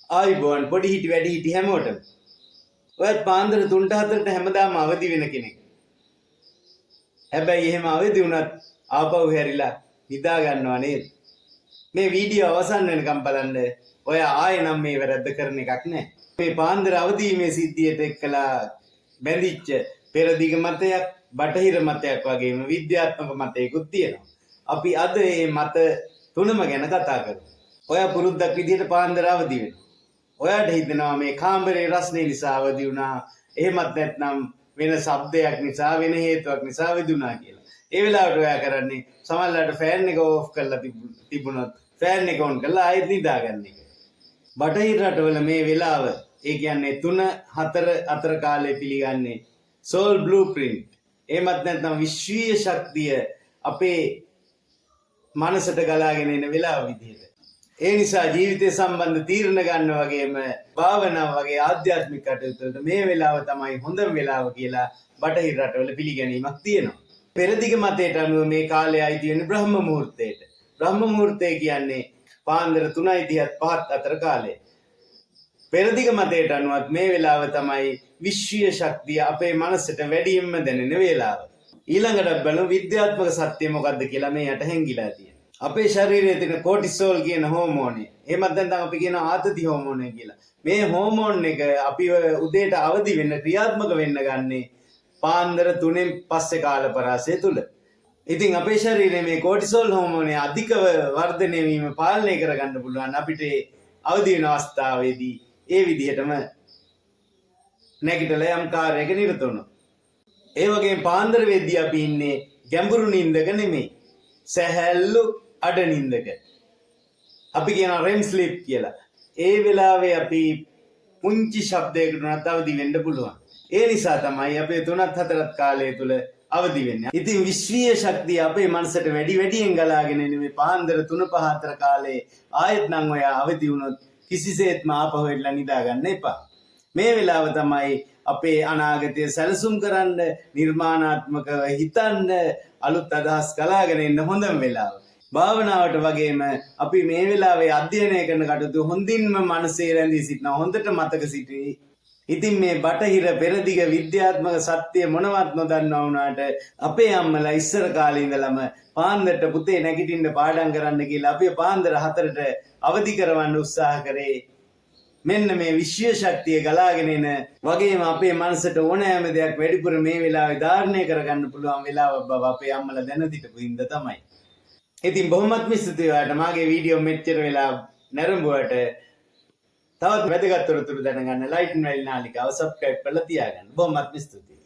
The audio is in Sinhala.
ආයිබෝන් පොඩි හිටි වැඩි හිටි හැමෝටම. ඔයත් පාන්දර 3-4ට හැමදාම අවදි වෙන කෙනෙක්. හැබැයි එහෙම අවදි වුණත් ආපහු හැරිලා නිදා ගන්නවා නේද? මේ වීඩියෝ අවසන් වෙනකම් බලන්න. ඔය ආයෙ නම් මේ වැරද්ද කරන එකක් නෑ. මේ පාන්දර අවදි වීමේ සිද්ධියට එක්කලා බැඳිච්ච පෙරදිග මතයක්, බටහිර මතයක් වගේම විද්‍යාත්මක මතයකුත් තියෙනවා. අපි අද මේ මත තුනම ගැන කතා කරමු. ඔයා පුරුද්දක් විදිහට පාන්දර අවදි වෙනවා. ඔයාට හිතෙනවා මේ කාමරේ රස්නේ නිසා අවදි වුණා. එහෙමත් නැත්නම් වෙන ශබ්දයක් නිසා, වෙන හේතුවක් නිසා අවදි වුණා කියලා. ඒ වෙලාවට ඔයා කරන්නේ සමහරවිට ෆෑන් එක ඕෆ් කරලා තිබුණොත් ෆෑන් එක ඔන් කරලා ආයෙත් නිදාගන්න එක. බටහිර රටවල මේ වෙලාව, ඒ කියන්නේ 3-4 අතර කාලේ පිළිගන්නේ සෝල් බ්ලූප්‍රින්ට්. එහෙමත් නැත්නම් විශ්වීය ශක්තිය අපේ මනසට ගලාගෙන එන වෙලාව විදිහට. ඒ නිසා ජීවිතය සම්බන්ධ තීරණ ගන්න වගේම භාවනාව වගේ ආධ්‍යාත්මික කටයුතු වලට මේ වෙලාව තමයි හොඳම වෙලාව කියලා බටහිර රටවල පිළිගැනීමක් තියෙනවා. පෙරදිග මතයට අනුව මේ කාලය අයිති වෙන්නේ බ්‍රහ්ම මුහුර්තයට. බ්‍රහ්ම මුහුර්තය කියන්නේ පාන්දර 3:35 අතර කාලය. පෙරදිග මතයට අනුවත් මේ වෙලාව තමයි විශ්වීය ශක්තිය අපේ මනසට වැඩියෙන්ම දැනෙන වෙලාව. ඊළඟට බලමු විද්‍යාත්මක සත්‍ය මොකක්ද කියලා මේ යට හැංගිලා තියෙනවා. අපේ ශරීරයේ තියෙන කෝටිසෝල් කියන හෝමෝනය, එහෙමත් නැත්නම් අපි කියන ආතති හෝමෝනය කියලා. මේ හෝමෝන් එක අපිව උදේට අවදි වෙන්න, ක්‍රියාත්මක වෙන්න ගන්නේ පාන්දර 3න් පස්සේ කාල පරාසය තුල. ඉතින් අපේ ශරීරයේ මේ කෝටිසෝල් හෝමෝනය අධිකව වර්ධනය වීම පාලනය කරගන්න පුළුවන් අපිට අවදි වෙන අවස්ථාවේදී ඒ විදිහටම නැගිටලා යම් කාර්යයක නිරත වෙනවා. ඒ වගේම පාන්දර වෙද්දී අපි ඉන්නේ ගැඹුරු නිින්දක නෙමෙයි, සැහැල්ලු අඩ නිින්දක. අපි කියනවා REM sleep කියලා. ඒ වෙලාවේ අපි පුංචි ශබ්දයකට උනත් අවදි වෙන්න පුළුවන්. ඒ නිසා තමයි අපි 3-4 කාලය තුල අවදි වෙන්නේ. ඉතින් විශ්වීය ශක්තිය අපේ මනසට වැඩියෙන් ගලාගෙන එන මේ පාන්දර 3-4 කාලේ ආයෙත් නම් ඔයා අවදි වුණොත් කිසිසේත්ම ආපහු වෙලා නිදා ගන්න එපා. මේ වෙලාව තමයි අපේ අනාගතය සැලසුම් කරන්න, නිර්මාණාත්මකව හිතන්න, අලුත් අදහස් ගලාගෙන එන්න හොඳම වෙලාව. භාවනාවට වගේම අපි මේ වෙලාවේ අධ්‍යයනය කරන කටයුතු හොඳින්ම මනසේ රැඳී සිටිනවා, හොඳට මතක සිටී. ඉතින් මේ බටහිර පෙරදිග විද්‍යාත්මක සත්‍ය මොනවත් නොදන්නා වුණාට අපේ අම්මලා ඉස්සර කාලේ ඉඳලම පාන්දරට පුතේ නැගිටින්න පාඩම් කරන්න කියලා අපි පාන්දර 4ට අවදි කරවන්න උත්සාහ කරේ. මෙන්න මේ විශ්වීය ශක්තිය ගලාගෙන එන වගේම අපේ මනසට ඕනෑම දෙයක් වැඩිපුර මේ වෙලාවේ ධාරණය කරගන්න පුළුවන් වෙලාවක් බව අපේ අම්මලා දැන දිටපු හින්දා තමයි. ඉතින් බොහොමත්ම ස්තුතියි ඔයාලට මාගේ වීඩියෝ මෙච්චර වෙලා නැරඹුවට. තවත් වැදගත් තොරතුරු දැනගන්න ලයික් නැල් නාලිකාව සබ්ස්ක්‍රයිබ් කරලා තියාගන්න. බොහොමත්ම ස්තුතියි.